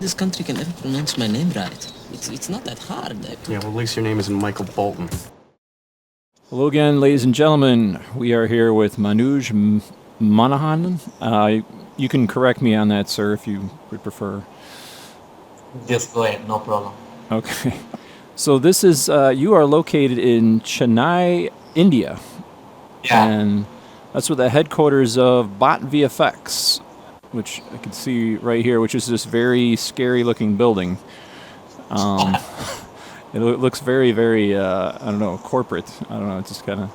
this country can ever pronounce my name right. It's not that hard. Yeah, well, at least your name isn't Michael Bolton. Hello again, ladies and gentlemen. We are here with Manooj Manoharan. You can correct me on that, sir, if you would prefer. Just go ahead, no problem. Okay. So this is, you are located in Chennai, India. Yeah. And that's where the headquarters of BOT VFX, which I can see right here, which is this very scary looking building. It looks very, very, I don't know, corporate. I don't know, it's just kind of...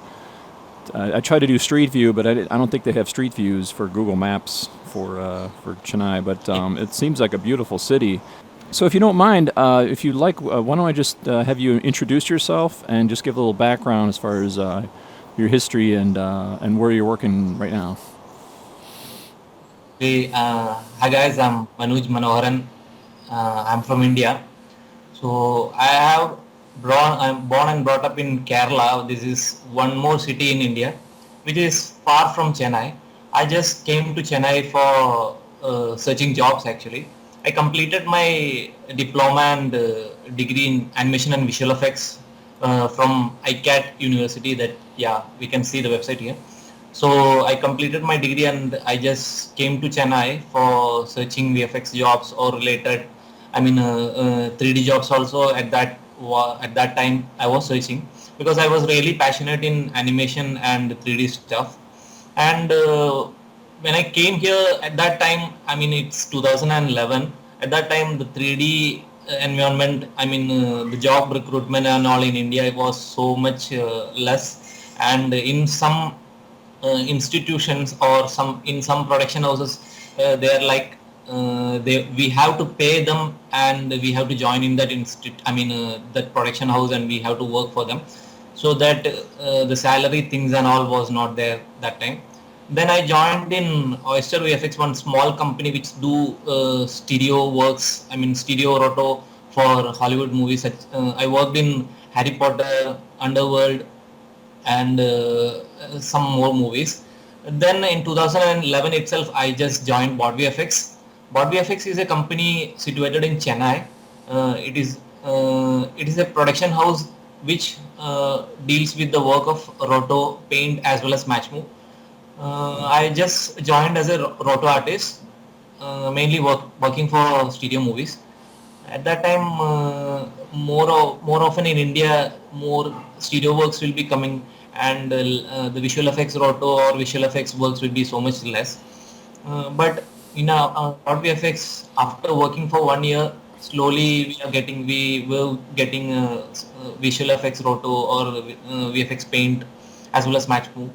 I tried to do street view, but I don't think they have street views for Google Maps for Chennai, but it seems like a beautiful city. So if you don't mind, if you'd like, why don't I just have you introduce yourself and just give a little background as far as your history and where you're working right now. Hey, hi guys, I'm Manooj Manoharan. I'm from India. So I'm born and brought up in Kerala. This is one more city in India, which is far from Chennai. I just came to Chennai for searching jobs actually. I completed my diploma and degree in animation and visual effects from ICAT University. That, yeah, we can see the website here. So I completed my degree and I just came to Chennai for searching VFX jobs or related, 3D jobs also. At that time I was searching because I was really passionate in animation and 3D stuff. And when I came here at that time, it's 2011. At that time, the 3D environment, the job recruitment and all in India, it was so much less. And in some institutions or in some production houses, they are like, we have to pay them and we have to join in that that production house and we have to work for them. So that the salary things and all was not there that time. Then I joined in Oyster VFX, one small company which do stereo works, stereo roto for Hollywood movies. I worked in Harry Potter, Underworld, and some more movies. Then in 2011 itself, I just joined BOT VFX. BOT VFX is a company situated in Chennai. It is a production house which deals with the work of roto, paint as well as match move. I just joined as a roto artist, mainly working for studio movies. At that time, more often in India, more studio works will be coming, and the visual effects roto or visual effects works will be so much less. But in BOT VFX, after working for 1 year, slowly we were getting visual effects roto or VFX paint as well as match move.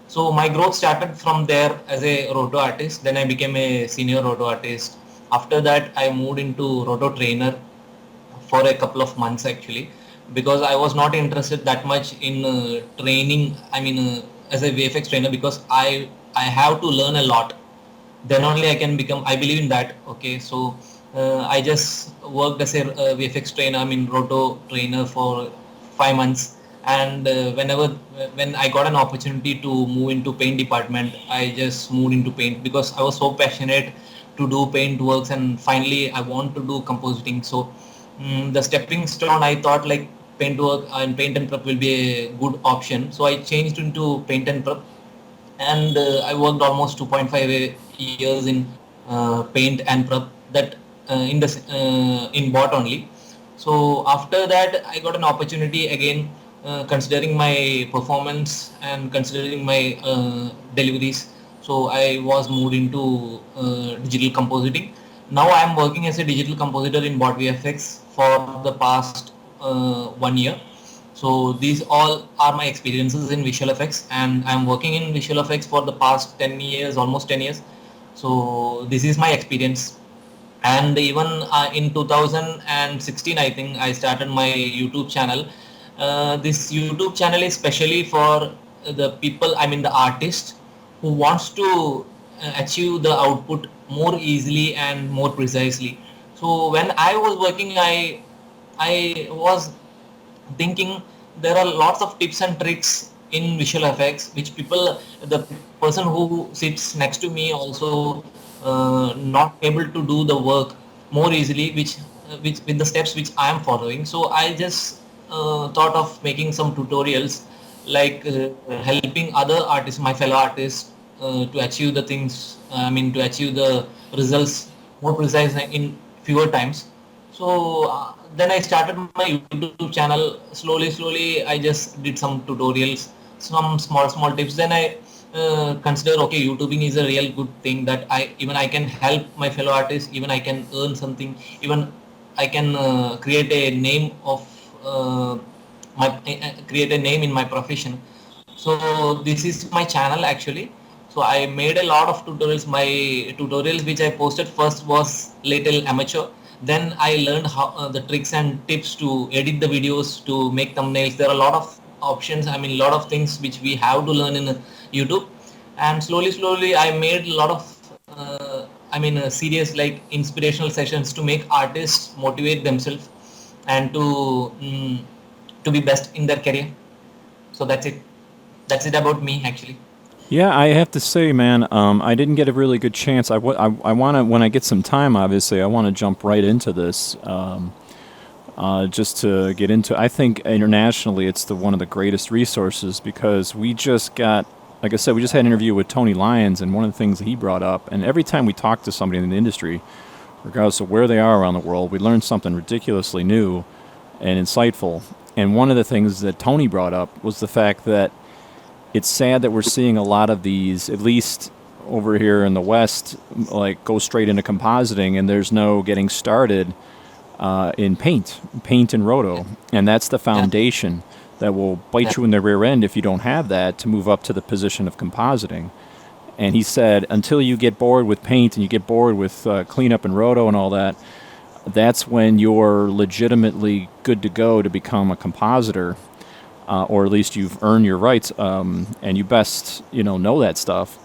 So my growth started from there as a roto artist. Then I became a senior roto artist. After that, I moved into roto trainer for a couple of months actually, because I was not interested that much in training. As a VFX trainer, because I have to learn a lot. Then only I can become. I believe in that. Okay, so I just worked as a VFX trainer. Roto trainer for 5 months. And when I got an opportunity to move into paint department, I just moved into paint because I was so passionate to do paint works, and finally I want to do compositing. So the stepping stone, I thought like paint work and paint and prep will be a good option. So I changed into paint and prep, and I worked almost 2.5 years in paint and prep, that in BOT only. So after that, I got an opportunity again, considering my performance and considering my deliveries. So I was moved into digital compositing. Now I am working as a digital compositor in BOT VFX for the past 1 year. So these all are my experiences in visual effects, and I'm working in visual effects for the past 10 years, almost 10 years. So this is my experience. And even in 2016, I think I started my YouTube channel. This YouTube channel is specially for the people, the artist who wants to achieve the output more easily and more precisely. So when I was working, I was thinking there are lots of tips and tricks in visual effects which the person who sits next to me also not able to do the work more easily, which with the steps which I am following. So I just thought of making some tutorials, like helping other artists, my fellow artists, to achieve the things. To achieve the results more precise in fewer times. So then I started my YouTube channel. Slowly, I just did some tutorials, some small tips. Then I consider, okay, YouTubing is a real good thing, that I can help my fellow artists, even I can earn something, even I can create a name of create a name in my profession. So this is my channel actually. So I made a lot of tutorials. My tutorials which I posted first was little amateur. Then I learned how the tricks and tips to edit the videos, to make thumbnails. There are a lot of options. A lot of things which we have to learn in YouTube. And slowly, I made a lot of a series like inspirational sessions to make artists motivate themselves and to be best in their career. So that's it. That's it about me actually. Yeah, I have to say, man, I didn't get a really good chance. I want to, when I get some time, obviously, I want to jump right into this, just to get into. I think internationally, it's one of the greatest resources, because we just got, like I said, we just had an interview with Tony Lyons, and one of the things that he brought up, and every time we talk to somebody in the industry, regardless of where they are around the world, we learn something ridiculously new and insightful. And one of the things that Tony brought up was the fact that it's sad that we're seeing a lot of these, at least over here in the West, like go straight into compositing, and there's no getting started in paint and roto. And that's the foundation that will bite you in the rear end if you don't have that to move up to the position of compositing. And he said, until you get bored with paint and you get bored with cleanup and roto and all that, that's when you're legitimately good to go to become a compositor. Or at least you've earned your rights, and you best know that stuff.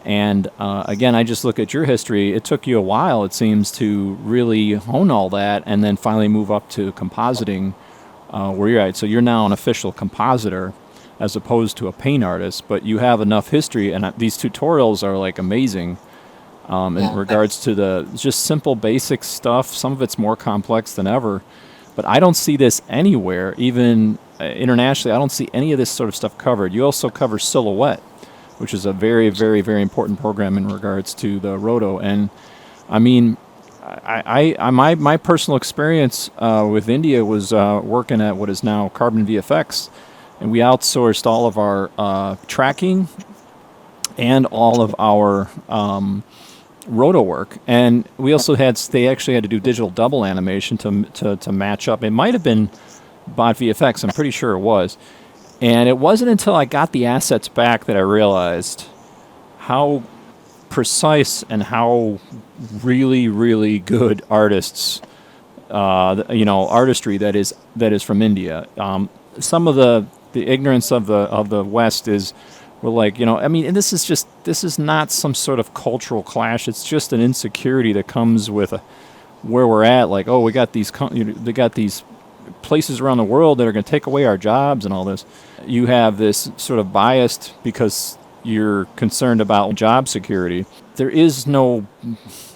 And again, I just look at your history. It took you a while, it seems, to really hone all that, and then finally move up to compositing, where you're at. So you're now an official compositor, as opposed to a paint artist. But you have enough history, and these tutorials are like amazing in regards to the just simple, basic stuff. Some of it's more complex than ever. But I don't see this anywhere, even internationally. I don't see any of this sort of stuff covered. You also cover Silhouette, which is a very, very, very important program in regards to the roto. And my personal experience with India was working at what is now Carbon VFX, and we outsourced all of our tracking and all of our roto work, and we also they actually had to do digital double animation to match up. It might have been BOT VFX, I'm pretty sure it was. And it wasn't until I got the assets back that I realized how precise and how really, really good artists, artistry that is from India. Some of the ignorance of the West is, we're like, and this is not some sort of cultural clash. It's just an insecurity that comes with where we're at. Like, oh, we got they got these places around the world that are going to take away our jobs and all this. You have this sort of biased because you're concerned about job security. There is no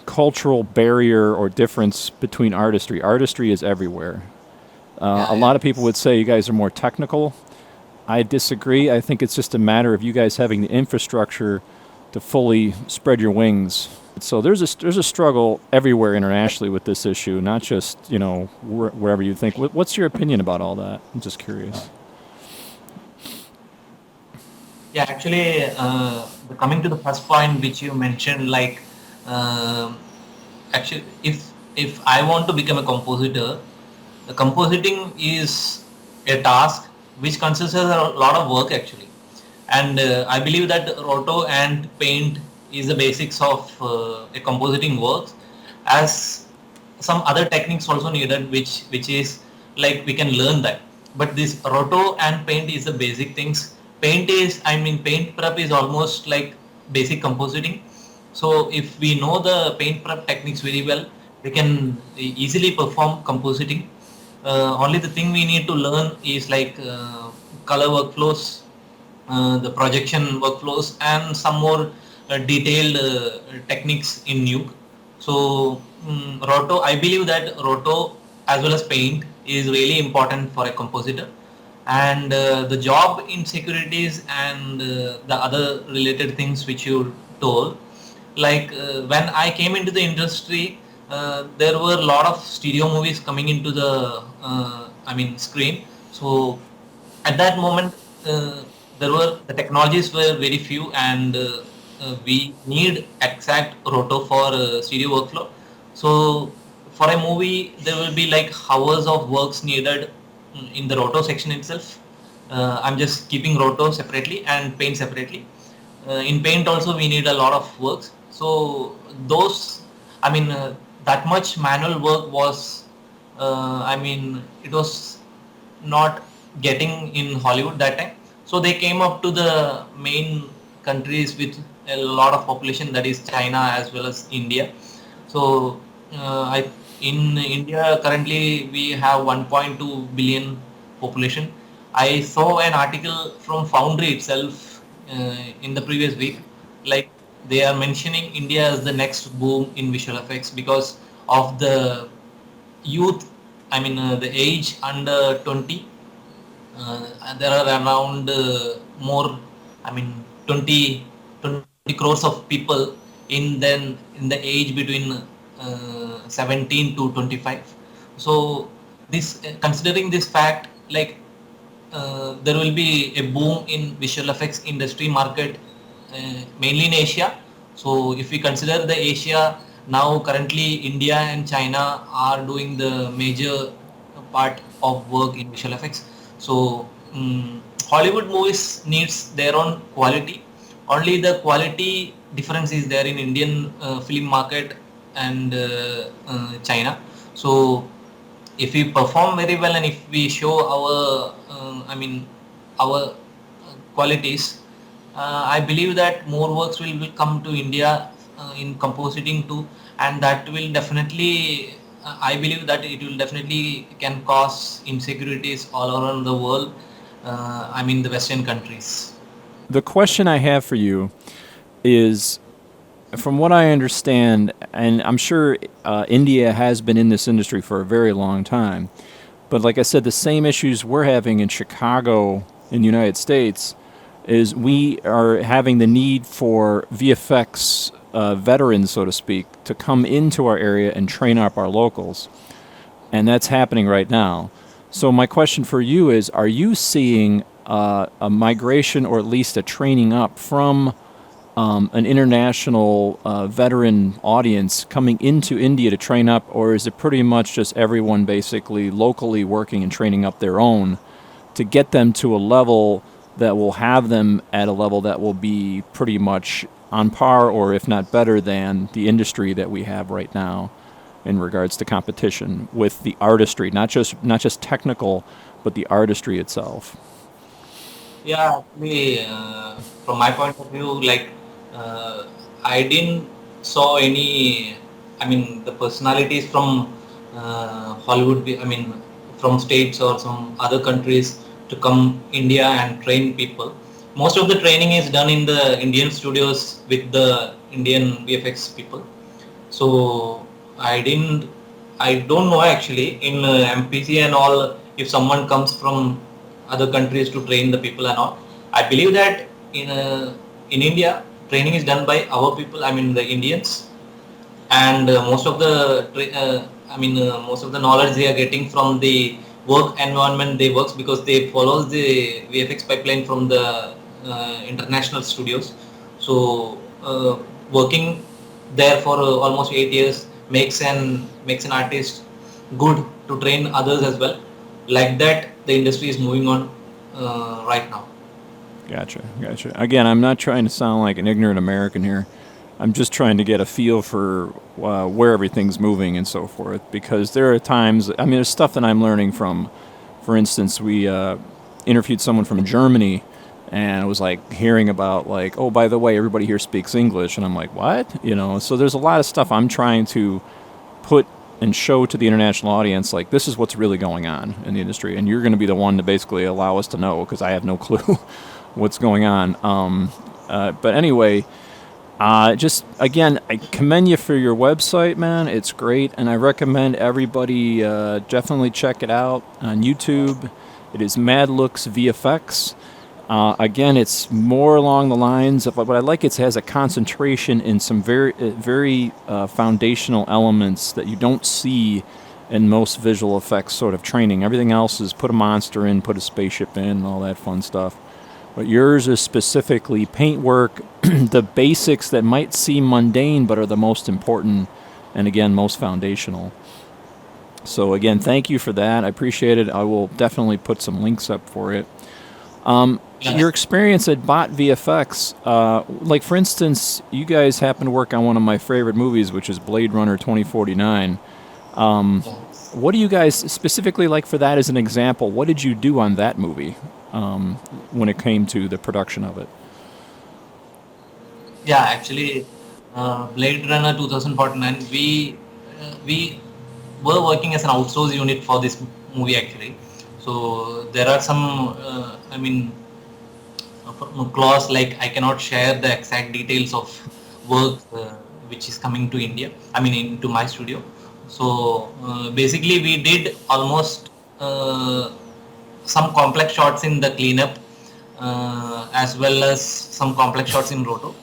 cultural barrier or difference between artistry. Artistry is everywhere. A lot of people would say you guys are more technical. I disagree. I think it's just a matter of you guys having the infrastructure to fully spread your wings. So there's a struggle everywhere internationally with this issue, not just wherever you think. What's your opinion about all that? I'm just curious. Yeah, actually, coming to the first point which you mentioned, like actually, if I want to become a compositor, the compositing is a task which consists of a lot of work actually. And I believe that roto and paint is the basics of a compositing work, as some other techniques also needed, which is like we can learn that. But this roto and paint is the basic things. Paint prep is almost like basic compositing. So if we know the paint prep techniques very well, we can easily perform compositing. Only the thing we need to learn is like color workflows, the projection workflows, and some more detailed techniques in Nuke. So Roto, I believe that Roto as well as paint is really important for a compositor, and the job insecurities and the other related things which you told, like when I came into the industry, there were a lot of studio movies coming into the screen. So at that moment, the technologies were very few, and we need exact roto for studio workflow. So for a movie, there will be like hours of works needed in the roto section itself. I'm just keeping roto separately and paint separately. In paint also we need a lot of works. So those, that much manual work was, it was not getting in Hollywood that time. So they came up to the main countries with a lot of population, that is China as well as India. So in India currently we have 1.2 billion population. I saw an article from Foundry itself in the previous week, like they are mentioning India as the next boom in visual effects because of the youth, the age under 20. There are around more, I mean, 20, 20 crores of people in the age between 17 to 25. So this, considering this fact, like there will be a boom in visual effects industry market, mainly in Asia. So if we consider the Asia, now currently India and China are doing the major part of work in visual effects. So Hollywood movies needs their own quality. Only the quality difference is there in Indian film market and China. So if we perform very well and if we show our our qualities, I believe that more works will come to India in compositing too, and that will definitely, I believe that it will definitely can cause insecurities all around the world, the Western countries. The question I have for you is, from what I understand, and I'm sure India has been in this industry for a very long time, but like I said, the same issues we're having in Chicago in the United States is we are having the need for VFX veterans, so to speak, to come into our area and train up our locals. And that's happening right now. So my question for you is, are you seeing a migration or at least a training up from an international veteran audience coming into India to train up, or is it pretty much just everyone basically locally working and training up their own to get them to a level that will have them at a level that will be pretty much on par or if not better than the industry that we have right now in regards to competition with the artistry, not just technical, but the artistry itself? Yeah, actually, from my point of view, like I didn't saw any, the personalities from Hollywood, from states or some other countries to come India and train people. Most of the training is done in the Indian studios with the Indian VFX people. So I don't know actually in MPC and all, if someone comes from other countries to train the people and all. I believe that in India, training is done by our people, the Indians, and most of the knowledge they are getting from the work environment they works, because they follow the VFX pipeline from the international studios. So working there for almost 8 years makes an artist good to train others as well. Like that, the industry is moving on right now. Gotcha. Again, I'm not trying to sound like an ignorant American here. I'm just trying to get a feel for where everything's moving and so forth, because there are times, there's stuff that I'm learning from. For instance, we interviewed someone from Germany, and it was like hearing about like, oh, by the way, everybody here speaks English, and I'm like, what? So there's a lot of stuff I'm trying to put and show to the international audience, like, this is what's really going on in the industry, and you're going to be the one to basically allow us to know, because I have no clue what's going on. But anyway, Just again, I commend you for your website, man. It's great, and I recommend everybody definitely check it out on YouTube. It is Madlookz VFX. Again, it's more along the lines of what I like. It has a concentration in some very foundational elements that you don't see in most visual effects sort of training. Everything else is put a monster in, put a spaceship in, and all that fun stuff. But yours is specifically paint work, the basics that might seem mundane but are the most important and, again, most foundational. So, again, thank you for that. I appreciate it. I will definitely put some links up for it. Your experience at BOT VFX, like, for instance, you guys happen to work on one of my favorite movies, which is Blade Runner 2049. What do you guys specifically like for that as an example? What did you do on that movie when it came to the production of it? Yeah, actually, Blade Runner 2049, we were working as an outsourced unit for this movie actually. So there are some, clause like I cannot share the exact details of work which is coming to India. Into my studio. So basically, we did almost some complex shots in the cleanup, as well as some complex shots in roto.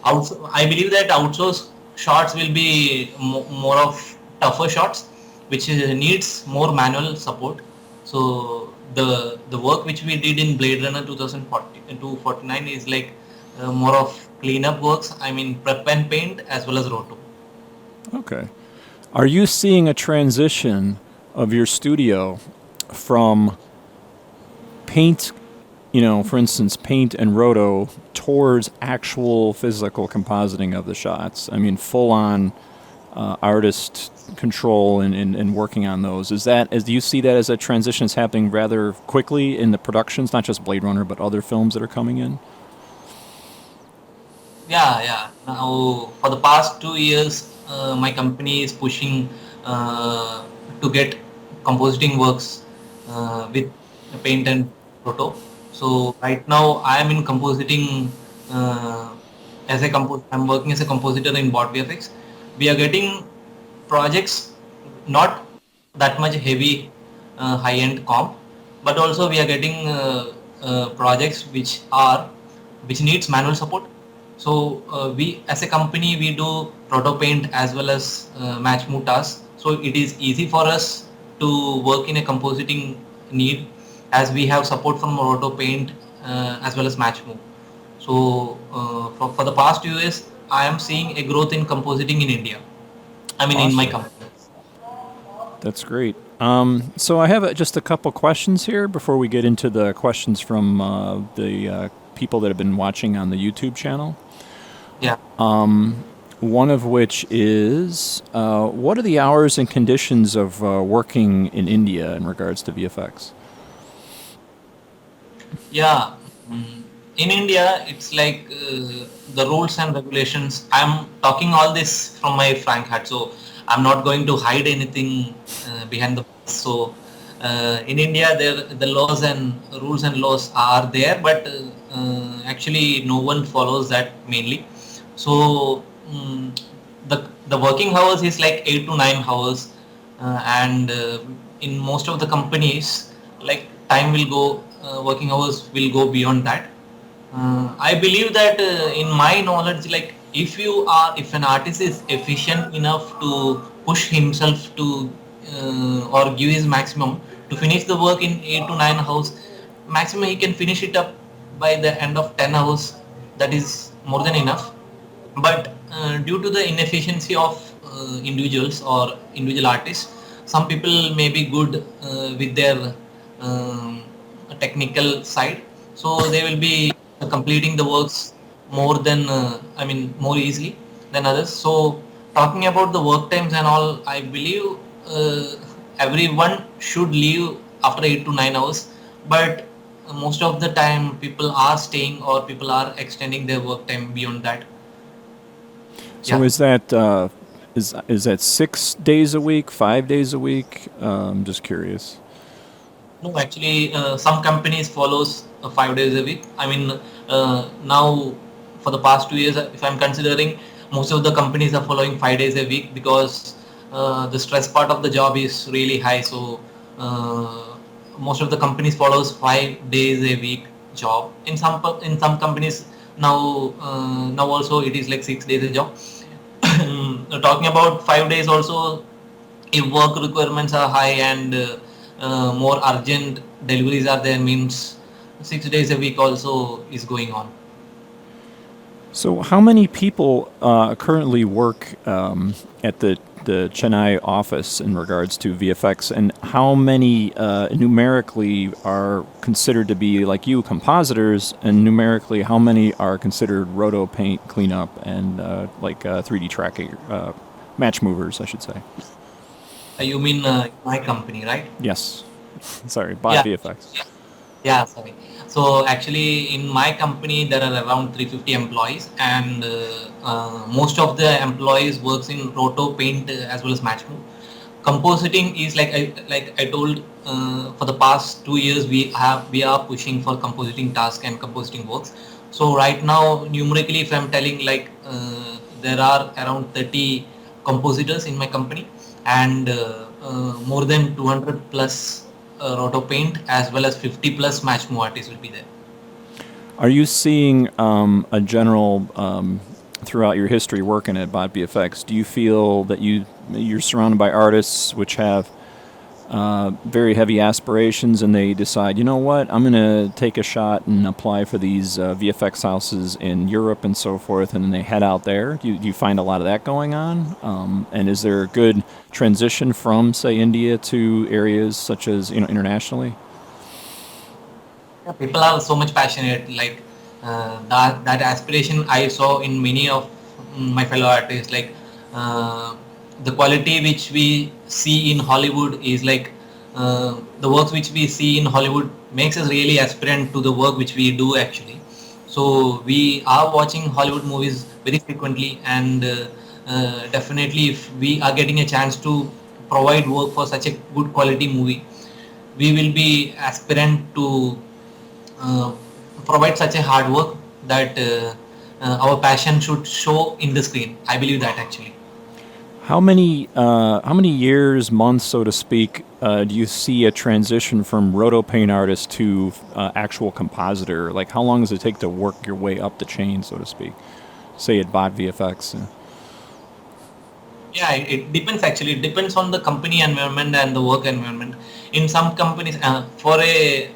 I believe that outsourced shots will be more of tougher shots, which needs more manual support. So the work which we did in Blade Runner 2049 is like more of cleanup works. Prep and paint as well as roto. Okay. Are you seeing a transition of your studio from paint, for instance, paint and roto towards actual physical compositing of the shots? Full-on artist control and working on those. Do you see that as a transition that's happening rather quickly in the productions, not just Blade Runner, but other films that are coming in? Yeah. Now, for the past 2 years, my company is pushing to get compositing works with paint and roto. So right now I am in compositing I'm working as a compositor in BOT VFX. We are getting projects not that much heavy high-end comp, but also we are getting projects which needs manual support. So we as a company, we do proto paint as well as match move tasks. So it is easy for us to work in a compositing need, as we have support from roto paint as well as match move. So for the past 2 years, I am seeing a growth in compositing in India. In my company. That's great. So I have just a couple questions here before we get into the questions from the people that have been watching on the YouTube channel. Yeah. One of which is, what are the hours and conditions of working in India in regards to VFX? Yeah. In India, it's like the rules and regulations. I'm talking all this from my frank heart, so I'm not going to hide anything behind the box. So in India, the laws and rules and laws are there, but actually no one follows that mainly. So the working hours is like 8 to 9 hours, and in most of the companies, like time will go, working hours will go beyond that. I believe that in my knowledge, like if an artist is efficient enough to push himself to or give his maximum to finish the work in 8 to 9 hours, maximum he can finish it up by the end of 10 hours. That is more than enough. But due to the inefficiency of individuals or individual artists, some people may be good with their technical side, so they will be completing the works more than more easily than others. So talking about the work times and all, I believe everyone should leave after 8 to 9 hours, but most of the time people are staying or people are extending their work time beyond that. So is that is that 6 days a week, 5 days a week? I'm just curious. No, actually, some companies follows 5 days a week. Now for the past 2 years, if I'm considering, most of the companies are following 5 days a week because the stress part of the job is really high. So most of the companies follows 5 days a week job. In some companies now also it is like 6 days a job. Talking about 5 days also, if work requirements are high and more urgent deliveries are there, means 6 days a week also is going on. So, how many people currently work at the Chennai office in regards to VFX, and how many numerically are considered to be, like you, compositors, and numerically, how many are considered roto paint cleanup and 3D tracking match movers, I should say? You mean my company, right? Yes. Sorry, BOT Yeah. VFX. Yeah, sorry. So actually, in my company, there are around 350 employees, and most of the employees works in roto paint as well as match move. Compositing is like I told, for the past 2 years we are pushing for compositing task and compositing works. So right now, numerically, if I'm telling, like there are around 30 compositors in my company, and more than 200 plus roto paint as well as 50 plus match move artists will be there. Are you seeing a general throughout your history working at BOT VFX? Do you feel that you're surrounded by artists which have very heavy aspirations, and they decide, you know what, I'm going to take a shot and apply for these VFX houses in Europe and so forth, and then they head out there? Do you find a lot of that going on? And is there a good transition from, say, India to areas such as internationally? Yeah, people are so much passionate, like that aspiration I saw in many of my fellow artists. Like the quality which we see in Hollywood is like the works which we see in Hollywood makes us really aspirant to the work which we do actually. So we are watching Hollywood movies very frequently, and definitely if we are getting a chance to provide work for such a good quality movie, we will be aspirant to uh, provide such a hard work that our passion should show in the screen. I believe that actually. How many years, months, so to speak, do you see a transition from roto paint artist to actual compositor? Like, how long does it take to work your way up the chain, so to speak? Say at BOT VFX. Yeah, it depends actually. It depends on the company environment and the work environment. In some companies, for a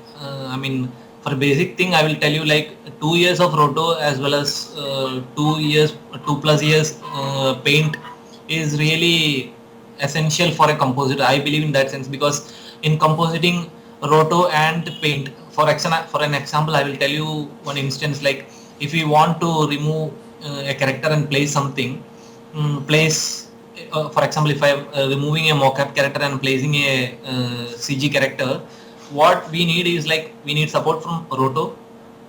basic thing, I will tell you, like 2 years of roto as well as 2 years, 2 plus years paint is really essential for a compositor. I believe in that sense, because in compositing roto and paint, for an example, I will tell you one instance. Like if we want to remove a character and place something, place. For example, if I'm removing a mocap character and placing a CG character, what we need is, like, we need support from roto,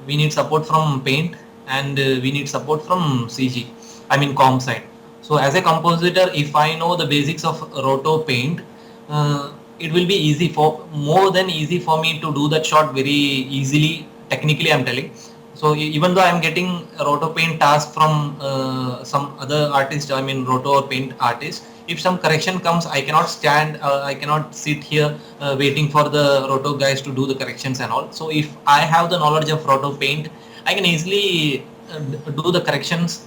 we need support from paint, and we need support from CG. I mean com side. So as a compositor, if I know the basics of roto paint, it will be more than easy for me to do that shot very easily. Technically, I'm telling. So even though I'm getting a roto paint task from some other artist, I mean roto or paint artist, if some correction comes, I cannot I cannot sit here waiting for the roto guys to do the corrections and all. So if I have the knowledge of roto paint, I can easily do the corrections.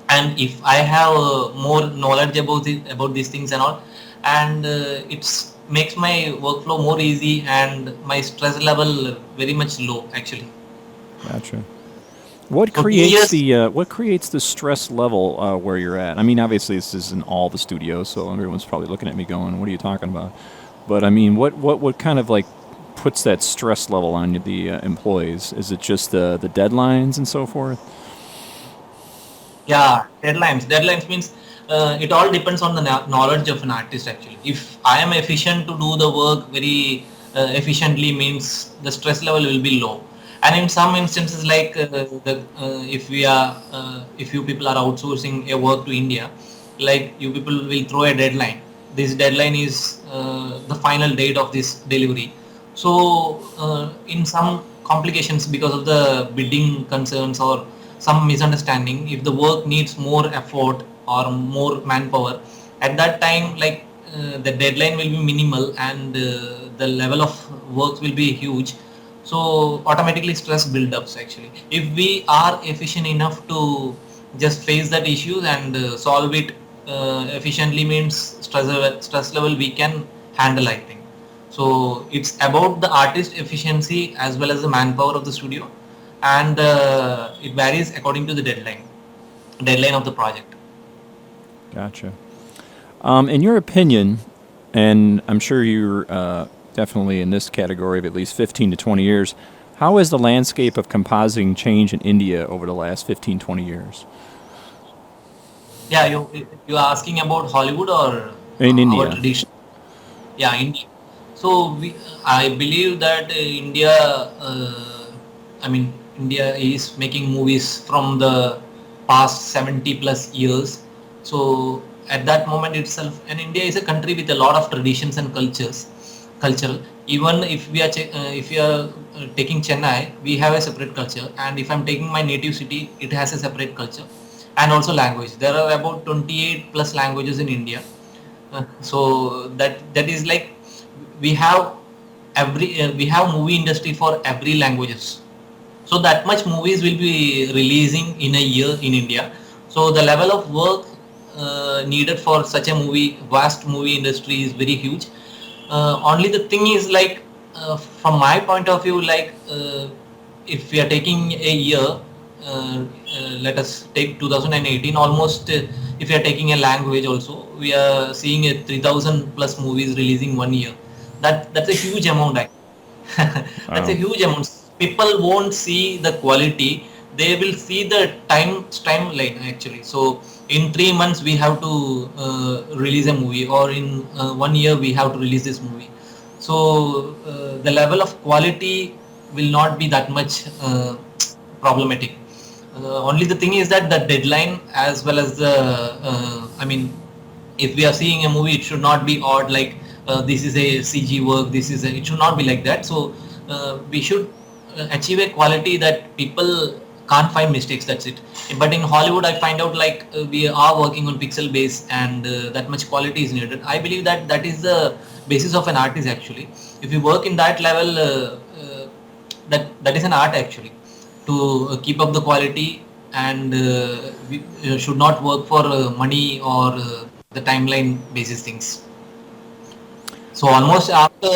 And if I have more knowledge about these things and all, and it's makes my workflow more easy and my stress level very much low actually. Gotcha. What So creates the stress level where you're at? I mean, obviously this is in all the studios, so everyone's probably looking at me going, "What are you talking about?" But I mean, what kind of like puts that stress level on the employees? Is it just the deadlines and so forth? Yeah, deadlines means it all depends on the knowledge of an artist actually. If I am efficient to do the work very efficiently, means the stress level will be low. And in some instances, like if you people are outsourcing a work to India, like you people will throw a deadline. This deadline is the final date of this delivery. So in some complications because of the bidding concerns or some misunderstanding. If the work needs more effort or more manpower, at that time, like the deadline will be minimal and the level of work will be huge. So automatically stress buildups actually. If we are efficient enough to just face that issue and solve it efficiently, means stress level we can handle, I think. So it's about the artist efficiency as well as the manpower of the studio, and it varies according to the deadline of the project. Gotcha. In your opinion, and I'm sure you're definitely in this category of at least 15 to 20 years, how has the landscape of compositing changed in India over the last 15, 20 years? Yeah, you are asking about Hollywood or In our India. tradition? Yeah, India. So I believe that India, I mean, India is making movies from the past 70 plus years. So at that moment itself, and India is a country with a lot of traditions and cultural. Even if we are taking Chennai, we have a separate culture, and if I'm taking my native city, it has a separate culture, and also language. There are about 28 plus languages in India. So that is like we have we have movie industry for every languages. So that much movies will be releasing in a year in India. So the level of work needed for such a vast movie industry is very huge. Only the thing is like from my point of view, like if we are taking a year, let us take 2018 almost. If we are taking a language also, we are seeing a 3,000 plus movies releasing 1 year. That's a huge amount. That's a Wow. huge amount. People won't see the quality; they will see the timeline actually. So in 3 months we have to release a movie, or in 1 year we have to release this movie. So the level of quality will not be that much problematic. Only the thing is that the deadline as well as the I mean, if we are seeing a movie, it should not be odd like this is a CG work, it should not be like that. So we should achieve a quality that people can't find mistakes, that's it. But in Hollywood I find out like we are working on pixel base, and that much quality is needed. I believe that that is the basis of an artist actually. If you work in that level, that is an art actually, to keep up the quality, and we should not work for money or the timeline basis things. So almost after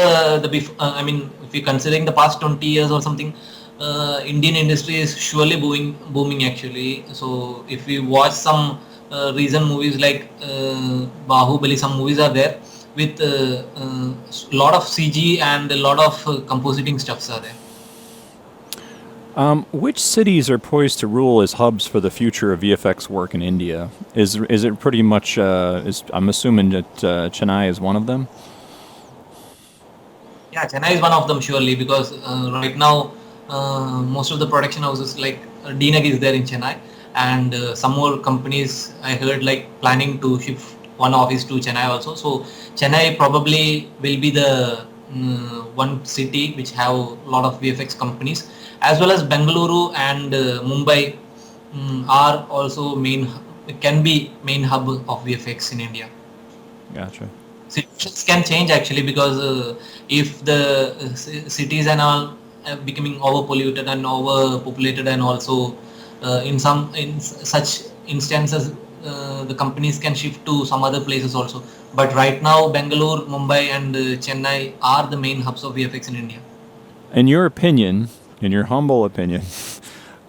I mean, if you're considering the past 20 years or something, Indian industry is surely booming actually. So if we watch some recent movies like Bahubali, some movies are there with lot of CG and a lot of compositing stuffs are there. Which cities are poised to rule as hubs for the future of VFX work in India? Is it pretty much? I'm assuming that Chennai is one of them. Yeah, Chennai is one of them surely, because right now most of the production houses like DNAG is there in Chennai, and some more companies I heard like planning to shift one office to Chennai also. So Chennai probably will be the one city which have a lot of VFX companies, as well as Bengaluru and Mumbai are also can be main hub of VFX in India. Gotcha. Situations can change actually, because if the cities and all becoming overpolluted and overpopulated, and also in such instances the companies can shift to some other places also. But right now Bangalore, Mumbai and Chennai are the main hubs of VFX in India. In your opinion, in your humble opinion,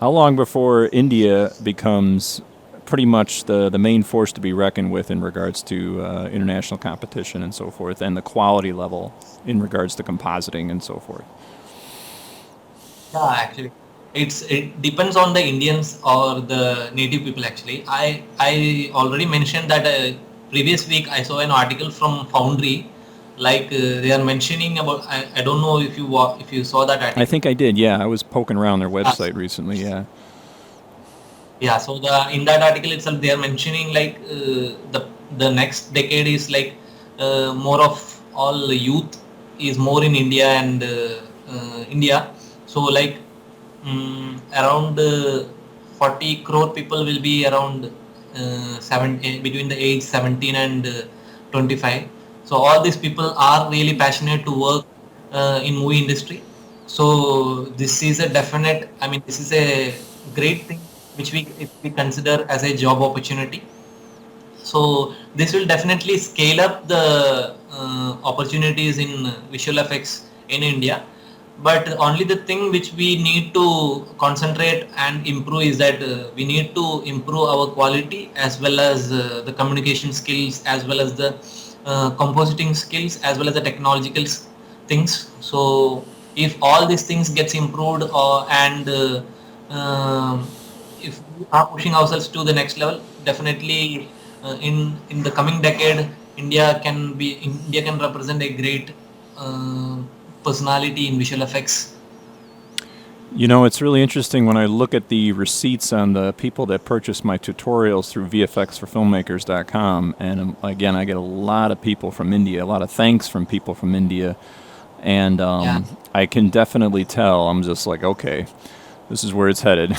how long before India becomes pretty much the main force to be reckoned with in regards to international competition and so forth, and the quality level in regards to compositing and so forth? Yeah, actually, it depends on the Indians or the native people. Actually, I already mentioned that previous week I saw an article from Foundry, like they are mentioning about. I don't know if you saw that article. I think I did. Yeah, I was poking around their website recently. Yeah. Yeah, so in that article itself they are mentioning like the next decade is like more of all youth is more in India and India. So like around 40 crore people will be around between the age 17 and 25. So all these people are really passionate to work in movie industry. So this is a definite, I mean, this is a great thing which if we consider as a job opportunity. So this will definitely scale up the opportunities in visual effects in India. But only the thing which we need to concentrate and improve is that we need to improve our quality as well as the communication skills, as well as the compositing skills, as well as the technological things. So if all these things gets improved, and if we are pushing ourselves to the next level, definitely in the coming decade, India can represent a great personality in visual effects. You know, it's really interesting when I look at the receipts on the people that purchase my tutorials through VFXforFilmmakers.com, and again, I get a lot of people from India, a lot of thanks from people from India, and I can definitely tell. I'm just like, okay, this is where it's headed.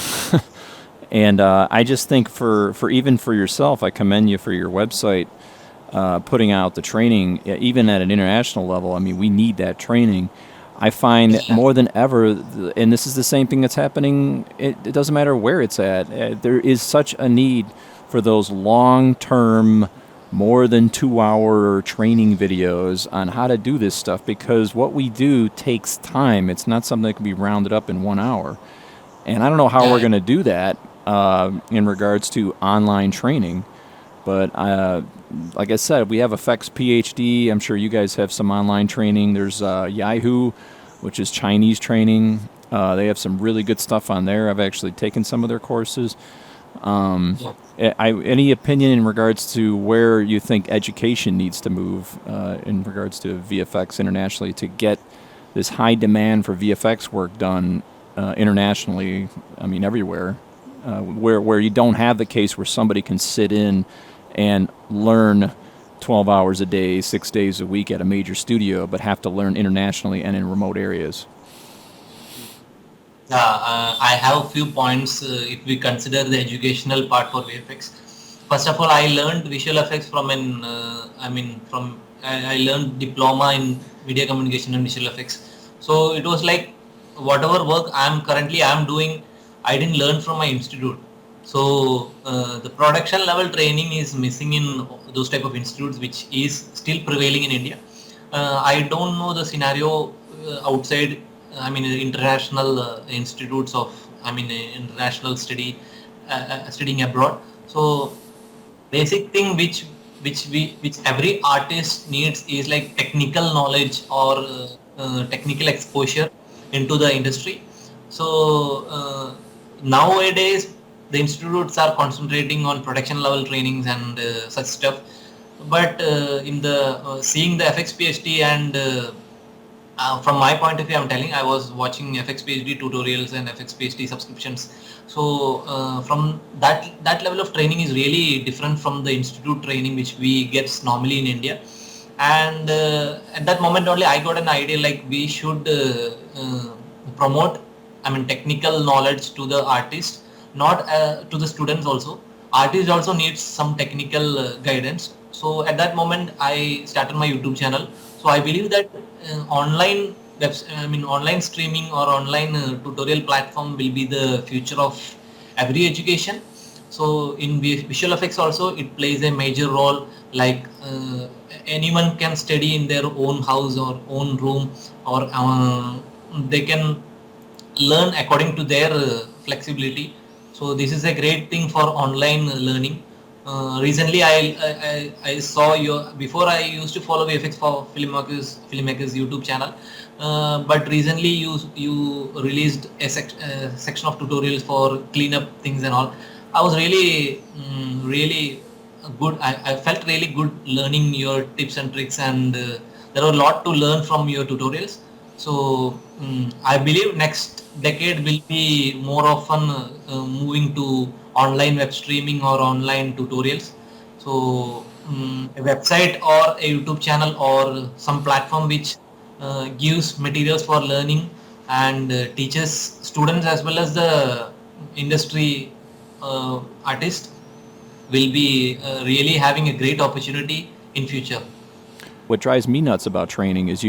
And I just think for even for yourself, I commend you for your website, putting out the training, even at an international level. I mean, we need that training. I find that more than ever, and this is the same thing that's happening, it doesn't matter where it's at, there is such a need for those long-term, more than 2-hour training videos on how to do this stuff, because what we do takes time. It's not something that can be rounded up in 1 hour. And I don't know how we're going to do that in regards to online training. But like I said, we have Effects PhD. I'm sure you guys have some online training. There's Yahoo, which is Chinese training. They have some really good stuff on there. I've actually taken some of their courses. Any opinion in regards to where you think education needs to move in regards to VFX internationally to get this high demand for VFX work done internationally? I mean, everywhere, where you don't have the case where somebody can sit in and learn 12 hours a day, 6 days a week at a major studio, but have to learn internationally and in remote areas. I have a few points if we consider the educational part for VFX. First of all, I learned visual effects from I learned diploma in media communication and visual effects. So it was like whatever work I'm doing, I didn't learn from my institute. So the production level training is missing in those type of institutes, which is still prevailing in India. I don't know the scenario outside. I mean, international institutes of, international studying abroad. So basic thing which every artist needs is like technical knowledge or technical exposure into the industry. So nowadays the institutes are concentrating on production level trainings and such stuff, but in the seeing the FX PhD and from my point of view, I'm telling, I was watching FX PhD tutorials and FX PhD subscriptions. So from that level of training is really different from the institute training which we get normally in India. And at that moment only I got an idea like we should promote technical knowledge to the artist, not to the students also. Artists also needs some technical guidance. So at that moment I started my YouTube channel. So I believe that online streaming or online tutorial platform will be the future of every education. So in visual effects also it plays a major role, like anyone can study in their own house or own room, or they can learn according to their flexibility. So this is a great thing for online learning. Recently I saw before I used to follow VFXforFilmmakers YouTube channel, but recently you released a section of tutorials for cleanup things and all. I was really good. I felt really good learning your tips and tricks, and there were a lot to learn from your tutorials. So I believe next decade will be more often moving to online web streaming or online tutorials. So a website or a YouTube channel or some platform which gives materials for learning and teaches students as well as the industry artist will be really having a great opportunity in future. What drives me nuts about training is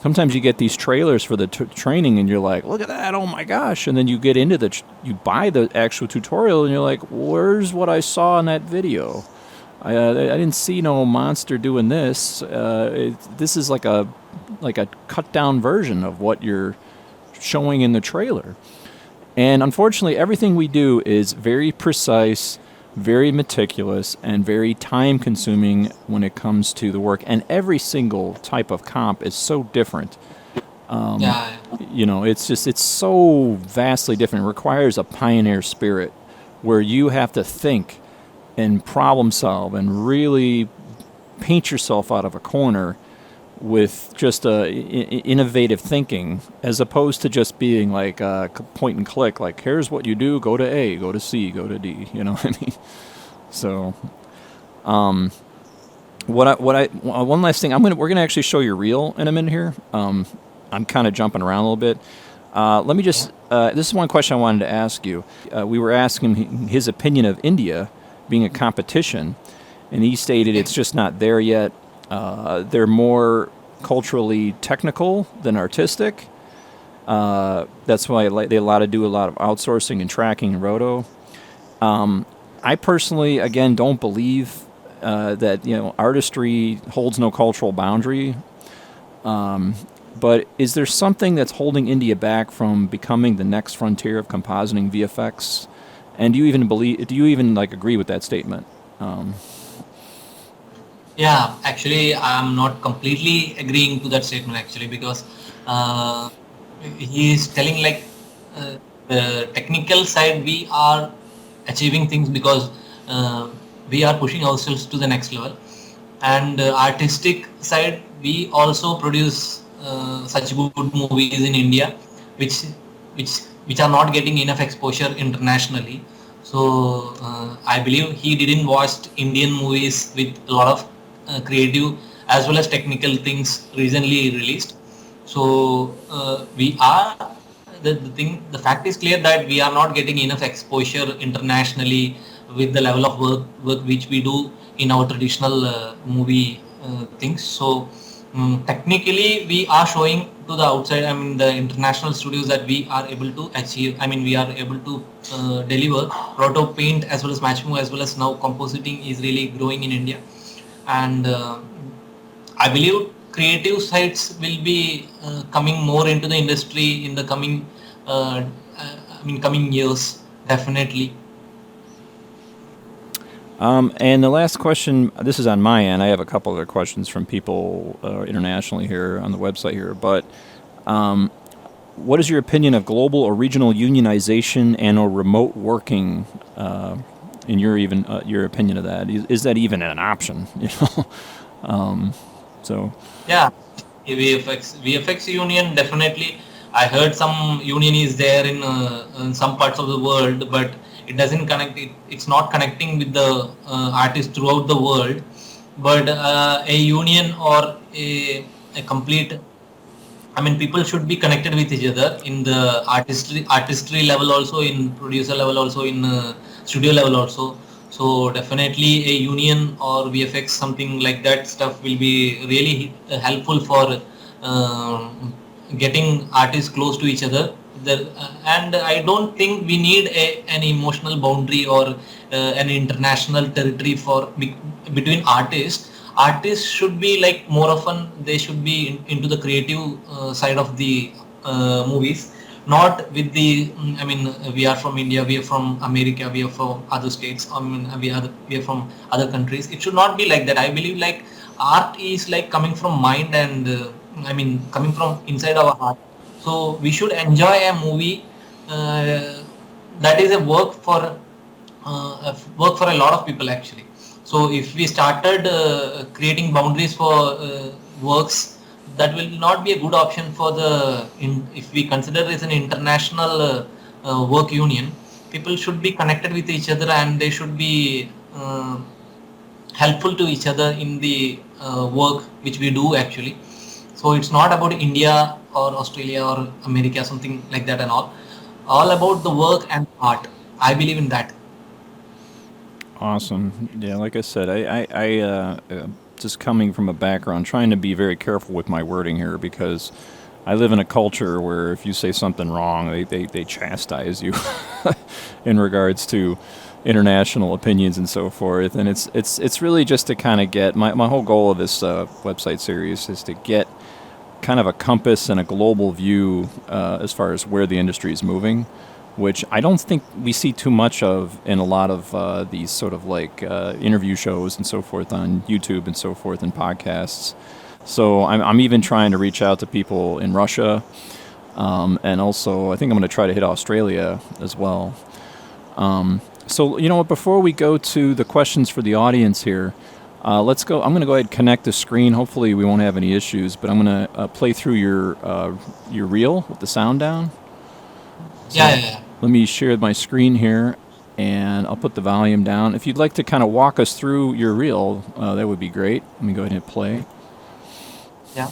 sometimes you get these trailers for the training and you're like, look at that, oh my gosh, and then you get into you buy the actual tutorial and you're like, where's what I saw in that video? I didn't see no monster doing this. This is like a cut down version of what you're showing in the trailer. And unfortunately, everything we do is very precise, very meticulous, and very time consuming when it comes to the work. And every single type of comp is so different. It's so vastly different. It requires a pioneer spirit where you have to think and problem solve and really paint yourself out of a corner with just innovative thinking, as opposed to just being like point and click, like here's what you do, go to A, go to C, go to D, you know what I mean? So one last thing, we're gonna actually show your reel in a minute here. I'm kind of jumping around a little bit. Let me just this is one question I wanted to ask you. We were asking him his opinion of India being a competition, and he stated it's just not there yet. They're more culturally technical than artistic. That's why they allow to do a lot of outsourcing and tracking and roto. I personally, again, don't believe that artistry holds no cultural boundary. But is there something that's holding India back from becoming the next frontier of compositing VFX? And do you even agree with that statement? Yeah, actually, I'm not completely agreeing to that statement actually, because he is telling the technical side we are achieving things because we are pushing ourselves to the next level, and artistic side we also produce such good movies in India, which are not getting enough exposure internationally. So I believe he didn't watch Indian movies with a lot of creative as well as technical things recently released. So the fact is clear that we are not getting enough exposure internationally with the level of work which we do in our traditional movie things. So technically we are showing to the outside, the international studios, that we are able to achieve, we are able to deliver roto paint as well as match move, as well as now compositing is really growing in India. And I believe creative sites will be coming more into the industry in the coming coming years, definitely. And the last question, this is on my end. I have a couple other questions from people internationally here on the website here. But what is your opinion of global or regional unionization and or remote working? In your opinion of that, is that even an option? Yeah, VFX union, definitely. I heard some union is there in some parts of the world, but it doesn't connect. It's not connecting with the artists throughout the world. But a union or a complete, people should be connected with each other in the artistry level, also in producer level, also in studio level also. So definitely a union or VFX, something like that stuff will be really helpful for getting artists close to each other. And I don't think we need an emotional boundary or an international territory between artists. Artists should be more often, they should be into the creative side of the movies, not with the we are from India, we are from America, we are from other states, we are from other countries. It should not be like that. I believe art is coming from mind and coming from inside our heart. So we should enjoy a movie that is a work for a lot of people actually. So if we started creating boundaries for works, that will not be a good option for if we consider it as an international work union. People should be connected with each other, and they should be helpful to each other in the work which we do actually. So it's not about India or Australia or America, something like that, and all about the work and art. I believe in that. Awesome. Yeah, like I said, just coming from a background, trying to be very careful with my wording here because I live in a culture where if you say something wrong, they chastise you in regards to international opinions and so forth. And it's really just to kind of get my whole goal of this website series is to get kind of a compass and a global view as far as where the industry is moving, which I don't think we see too much of in a lot of these sort of like interview shows and so forth on YouTube and so forth and podcasts. So I'm even trying to reach out to people in Russia, and also I think I'm going to try to hit Australia as well. So you know what? Before we go to the questions for the audience here, let's go. I'm going to go ahead and connect the screen. Hopefully we won't have any issues. But I'm going to play through your reel with the sound down. So Yeah. let me share my screen here, and I'll put the volume down. If you'd like to kind of walk us through your reel, that would be great. Let me go ahead and hit play. Yeah.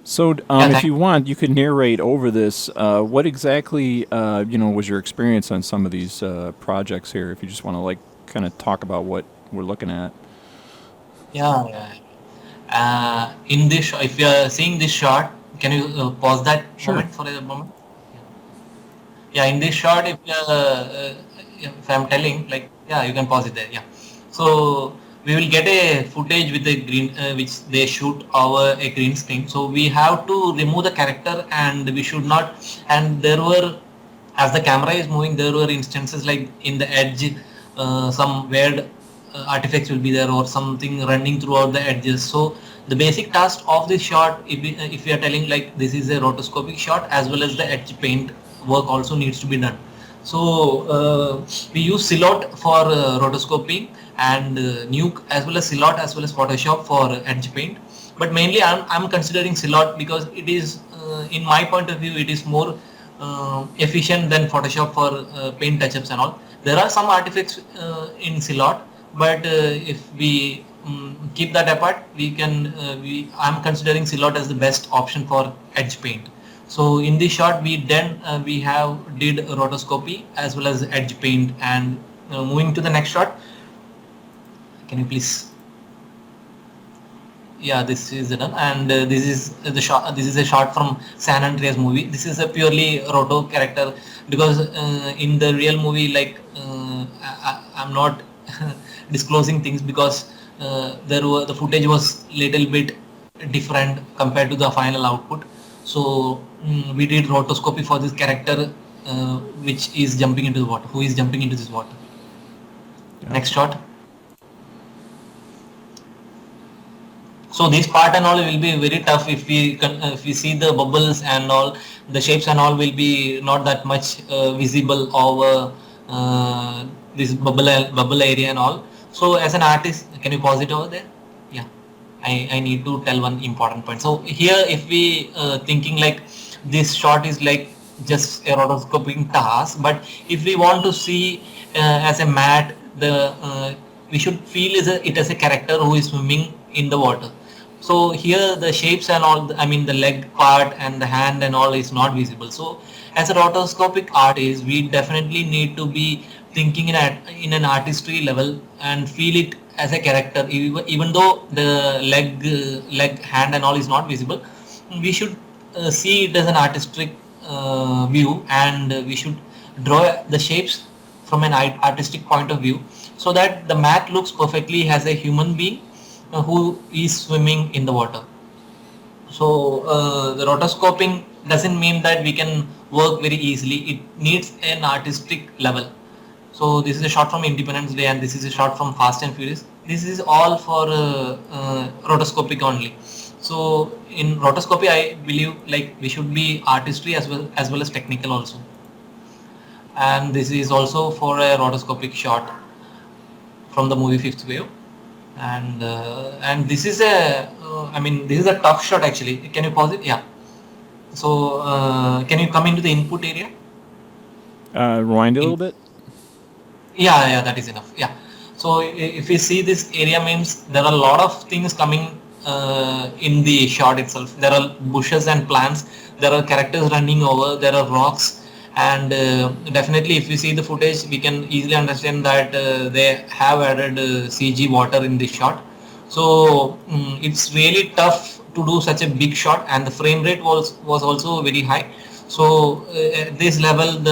So, if you want, you could narrate over this. What exactly, was your experience on some of these projects here? If you just want to like kind of talk about what we're looking at. Yeah. In this, if you are seeing this shot, can you pause that Sure. moment for a moment? Yeah, in this shot, if I'm telling, like, yeah, you can pause it there. Yeah. So we will get a footage with a green, which they shoot over a green screen. So we have to remove the character, and we should not. And there were, as the camera is moving, there were instances like in the edge, some weird artifacts will be there or something running throughout the edges. So the basic task of this shot, if we are telling like this is a rotoscopic shot, as well as the edge paint work also needs to be done. So we use Silhouette for rotoscoping, and Nuke as well as Silhouette as well as Photoshop for edge paint. But mainly I'm considering Silhouette because it is, in my point of view, it is more efficient than Photoshop for paint touch-ups and all. There are some artifacts in Silhouette, but if we keep that apart, I'm considering Silhouette as the best option for edge paint. So in this shot, we did rotoscopy as well as edge paint. And moving to the next shot, can you please? Yeah, this is done, and this is the shot. This is a shot from San Andreas movie. This is a purely roto character because in the real movie, like I'm not disclosing things because the footage was little bit different compared to the final output. So we did rotoscopy for this character, which is jumping into the water. Who is jumping into this water? Yeah. Next shot. So this part and all will be very tough if we see the bubbles and all, the shapes and all will be not that much visible over this bubble area and all. So as an artist, can you pause it over there? Yeah, I need to tell one important point. So here, if we thinking like this shot is like just a rotoscoping task, but if we want to see as a matte, we should feel it as a character who is swimming in the water. So here the shapes and all, the leg part and the hand and all is not visible. So as a rotoscopic artist, we definitely need to be thinking in an artistry level and feel it as a character. Even though the leg, hand and all is not visible, we should see it as an artistic view, and we should draw the shapes from an artistic point of view, so that the mat looks perfectly as a human being who is swimming in the water. So the rotoscoping doesn't mean that we can work very easily. It needs an artistic level. So this is a shot from Independence Day, and this is a shot from Fast and Furious. This is all for rotoscopic only. So in rotoscopy, I believe like we should be artistry as well as technical also. And this is also for a rotoscopic shot from the movie Fifth Wave. And this is this is a tough shot actually. Can you pause it? Yeah. So can you come into the input area? Rewind a little bit. Yeah, that is enough. Yeah. So if you see this area, means there are a lot of things coming in the shot itself. There are bushes and plants. There are characters running over. There are rocks. And definitely if you see the footage, we can easily understand that they have added CG water in this shot. So it's really tough to do such a big shot, and the frame rate was also very high. So at this level,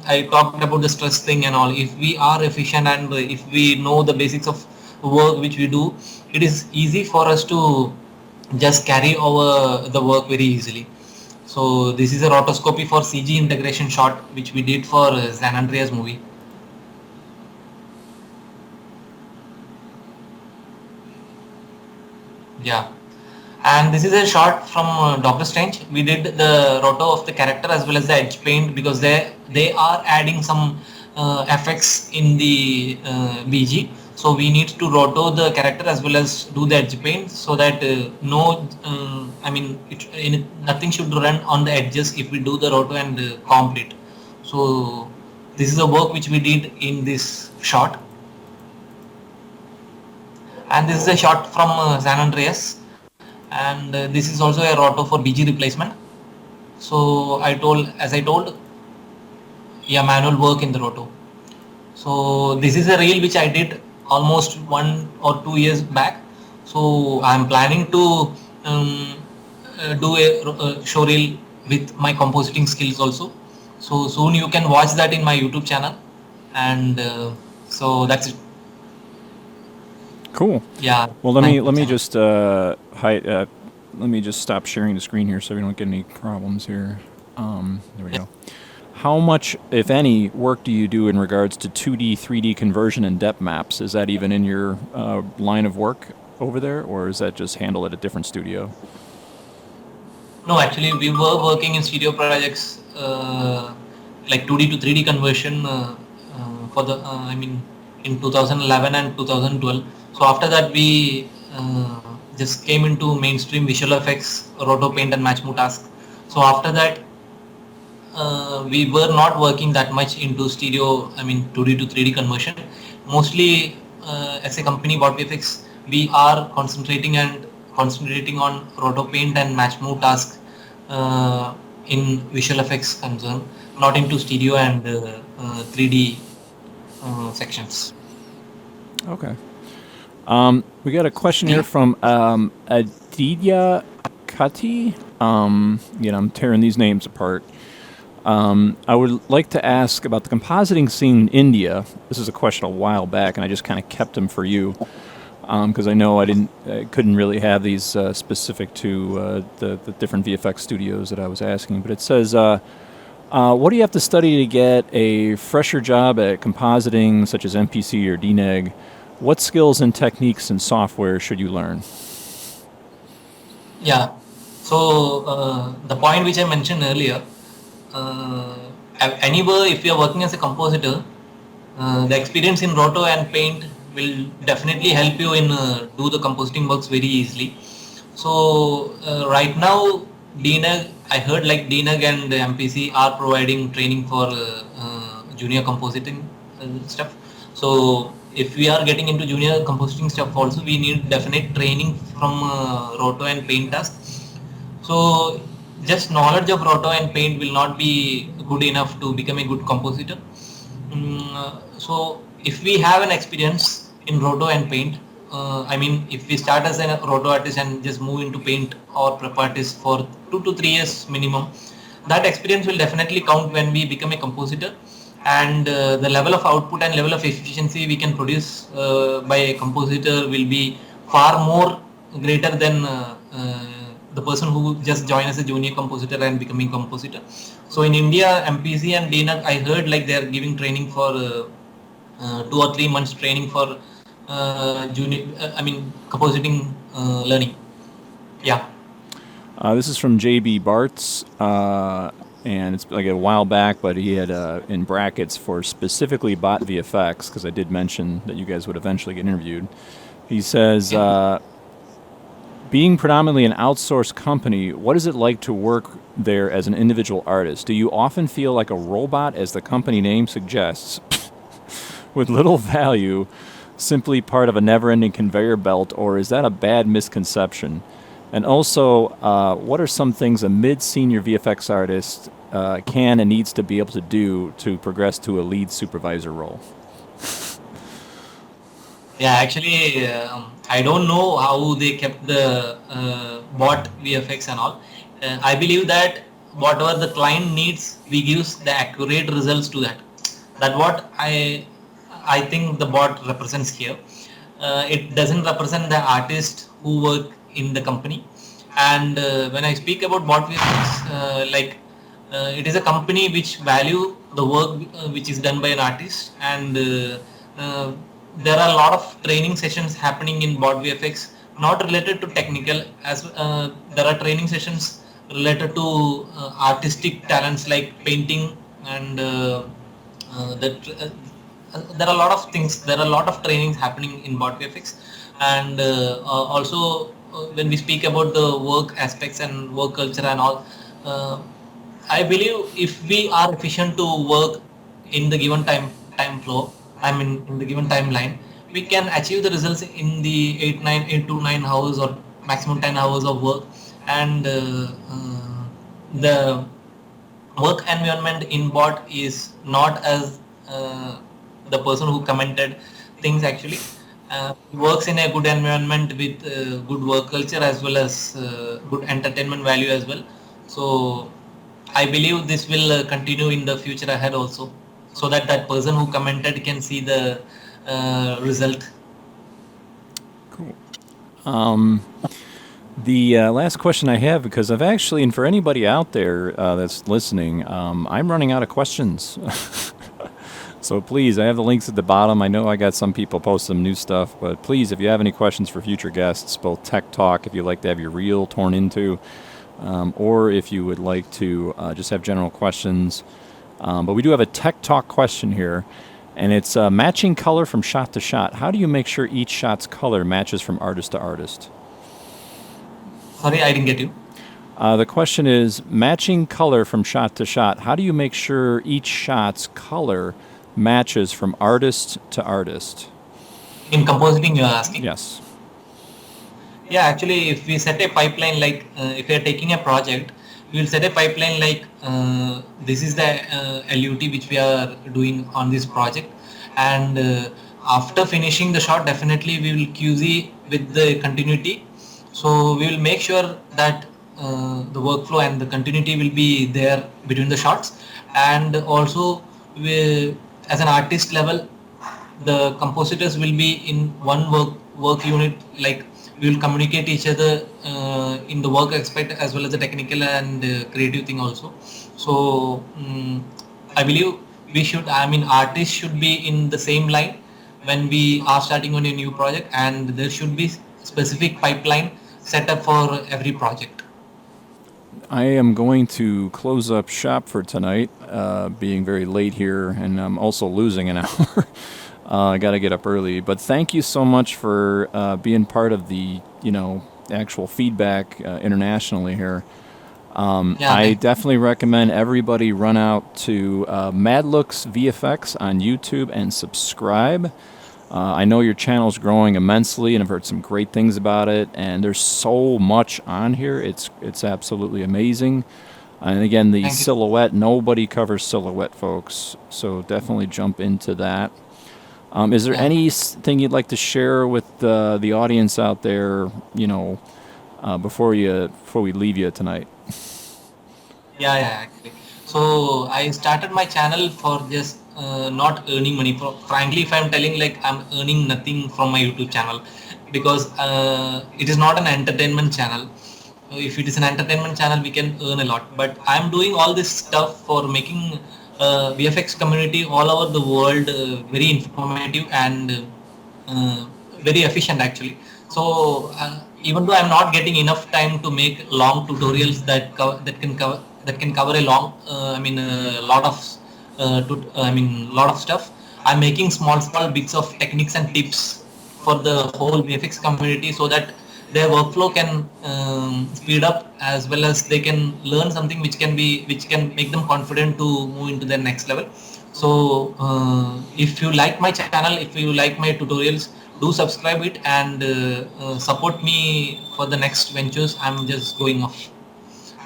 I talked about the stress thing and all. If we are efficient and if we know the basics of work which we do, it is easy for us to just carry over the work very easily. So this is a rotoscopy for CG integration shot which we did for San Andreas movie. Yeah. And this is a shot from Doctor Strange. We did the roto of the character as well as the edge paint, because they are adding some effects in the BG. So we need to roto the character as well as do the edge paint, so that nothing should run on the edges if we do the roto and complete. So this is a work which we did in this shot. And this is a shot from San Andreas, and this is also a roto for BG replacement. So as I told, manual work in the roto. So this is a reel which I did almost 1 or 2 years back. So I'm planning to do a show reel with my compositing skills also. So soon you can watch that in my YouTube channel, and so that's it. Cool. Yeah. Well, let me just let me just stop sharing the screen here so we don't get any problems here. There we go. How much, if any, work do you do in regards to 2D, 3D conversion and depth maps? Is that even in your line of work over there, or is that just handled at a different studio? No, actually, we were working in studio projects like 2D to 3D conversion for the in 2011 and 2012. So after that, we just came into mainstream visual effects, roto paint and match move task. So after that, we were not working that much into studio, 2D to 3D conversion. Mostly as a company, BOT VFX, we are concentrating on roto paint and match move task in visual effects concern, not into studio and 3D sections. Okay. We got a question here from Aditya Kati. I'm tearing these names apart. I would like to ask about the compositing scene in India. This is a question a while back, and I just kind of kept them for you because I know I couldn't really have these specific to the different VFX studios that I was asking. But it says, what do you have to study to get a fresher job at compositing, such as MPC or DNEG? What skills and techniques and software should you learn? Yeah. So the point which I mentioned earlier, anywhere if you are working as a compositor, the experience in roto and paint will definitely help you in do the compositing works very easily. So right now DNEG, I heard like DNEG and MPC are providing training for junior compositing stuff. So if we are getting into junior compositing stuff also, we need definite training from roto and paint tasks. So just knowledge of roto and paint will not be good enough to become a good compositor. So if we have an experience in roto and paint, if we start as a roto artist and just move into paint or prep artist for 2 to 3 years minimum, that experience will definitely count when we become a compositor, and the level of output and level of efficiency we can produce by a compositor will be far more greater than the person who just joined as a junior compositor and becoming compositor. So in India, MPC and DNAG, I heard like they are giving training for 2 or 3 months training for junior, compositing learning. Yeah. This is from JB Bartz, and it's like a while back, but he had in brackets for specifically BOT VFX, because I did mention that you guys would eventually get interviewed. He says, being predominantly an outsourced company, what is it like to work there as an individual artist? Do you often feel like a robot, as the company name suggests, with little value, simply part of a never-ending conveyor belt, or is that a bad misconception? And also, what are some things a mid-senior VFX artist can and needs to be able to do to progress to a lead supervisor role? Yeah, actually, I don't know how they kept the bot VFX and all. I believe that whatever the client needs, we give the accurate results to that. That's what I think the bot represents here. It doesn't represent the artist who work in the company. And when I speak about bot VFX, it is a company which value the work which is done by an artist, and there are a lot of training sessions happening in BOT VFX, not related to technical, as there are training sessions related to artistic talents like painting, and there are a lot of things. There are a lot of trainings happening in BOT VFX, and also when we speak about the work aspects and work culture and all, I believe if we are efficient to work in the given time flow, in the given timeline, we can achieve the results in the 8 to 9 hours or maximum 10 hours of work. And the work environment in bot is not as the person who commented things actually works in a good environment with good work culture as well as good entertainment value as well. So I believe this will continue in the future ahead also, so that that person who commented can see the result. Cool. The last question I have, because I've actually, and for anybody out there that's listening, I'm running out of questions. So please, I have the links at the bottom. I know I got some people post some new stuff, but please, if you have any questions for future guests, both Tech Talk, if you'd like to have your reel torn into, or if you would like to just have general questions. But we do have a Tech Talk question here, and it's matching color from shot to shot. How do you make sure each shot's color matches from artist to artist? Sorry, I didn't get you. The question is, matching color from shot to shot, how do you make sure each shot's color matches from artist to artist? In compositing, you are asking? Yes. Yeah, actually, if we set a pipeline, like if we are taking a project, we will set a pipeline like this is the LUT which we are doing on this project, and after finishing the shot, definitely we will QZ with the continuity. So we will make sure that the workflow and the continuity will be there between the shots, and also as an artist level, the compositors will be in one work unit. Like we will communicate each other in the work aspect as well as the technical and creative thing also. So I believe artists should be in the same line when we are starting on a new project, and there should be specific pipeline set up for every project. I am going to close up shop for tonight, being very late here, and I'm also losing an hour. I got to get up early, but thank you so much for being part of the, actual feedback internationally here. I definitely recommend everybody run out to Madlookz VFX on YouTube and subscribe. I know your channel's growing immensely, and I've heard some great things about it, and there's so much on here. It's absolutely amazing. And again, the silhouette, nobody covers silhouette, folks, so definitely jump into that. Is there anything you'd like to share with the audience out there, before we leave you tonight? Yeah, actually. So I started my channel for just not earning money. Frankly, if I'm telling, like, I'm earning nothing from my YouTube channel, because it is not an entertainment channel. If it is an entertainment channel, we can earn a lot. But I'm doing all this stuff for making VFX community all over the world very informative and very efficient actually. So even though I'm not getting enough time to make long tutorials that can cover a long lot of lot of stuff, I'm making small bits of techniques and tips for the whole VFX community, so that their workflow can speed up, as well as they can learn something which can make them confident to move into their next level. So if you like my channel, if you like my tutorials, do subscribe it and support me for the next ventures I'm just going off.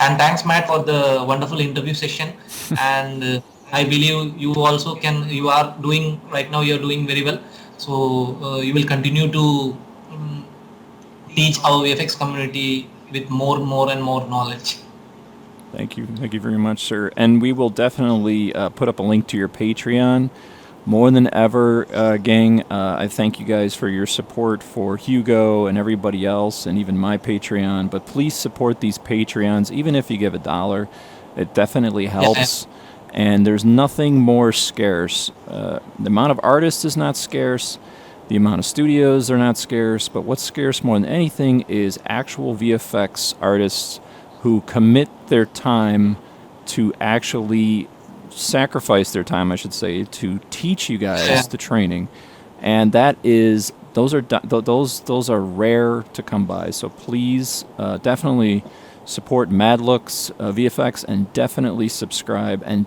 And thanks, Matt, for the wonderful interview session. And I believe you also you are doing right now, you're doing very well. So you will continue to teach our VFX community with more and more knowledge. Thank you very much, sir. And we will definitely put up a link to your Patreon. More than ever, gang, I thank you guys for your support for Hugo and everybody else, and even my Patreon. But please support these Patreons, even if you give $1. It definitely helps. And there's nothing more scarce. The amount of artists is not scarce. The amount of studios are not scarce. But what's scarce more than anything is actual VFX artists who commit their time to actually sacrifice their time, I should say, to teach you guys the training, and that is those are rare to come by. So please definitely support Madlookz VFX and definitely subscribe. And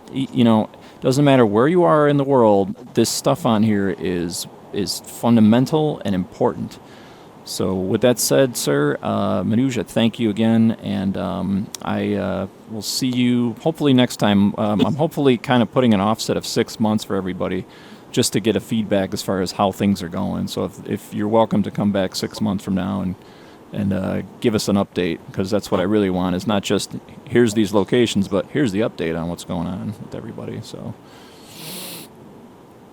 doesn't matter where you are in the world, this stuff on here is fundamental and important. So with that said, sir, Manooj, thank you again, and I will see you hopefully next time. I'm hopefully kind of putting an offset of 6 months for everybody, just to get a feedback as far as how things are going. So if you're welcome to come back 6 months from now and give us an update, because that's what I really want, is not just here's these locations, but here's the update on what's going on with everybody. So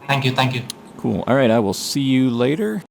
thank you. Cool. All right, I will see you later.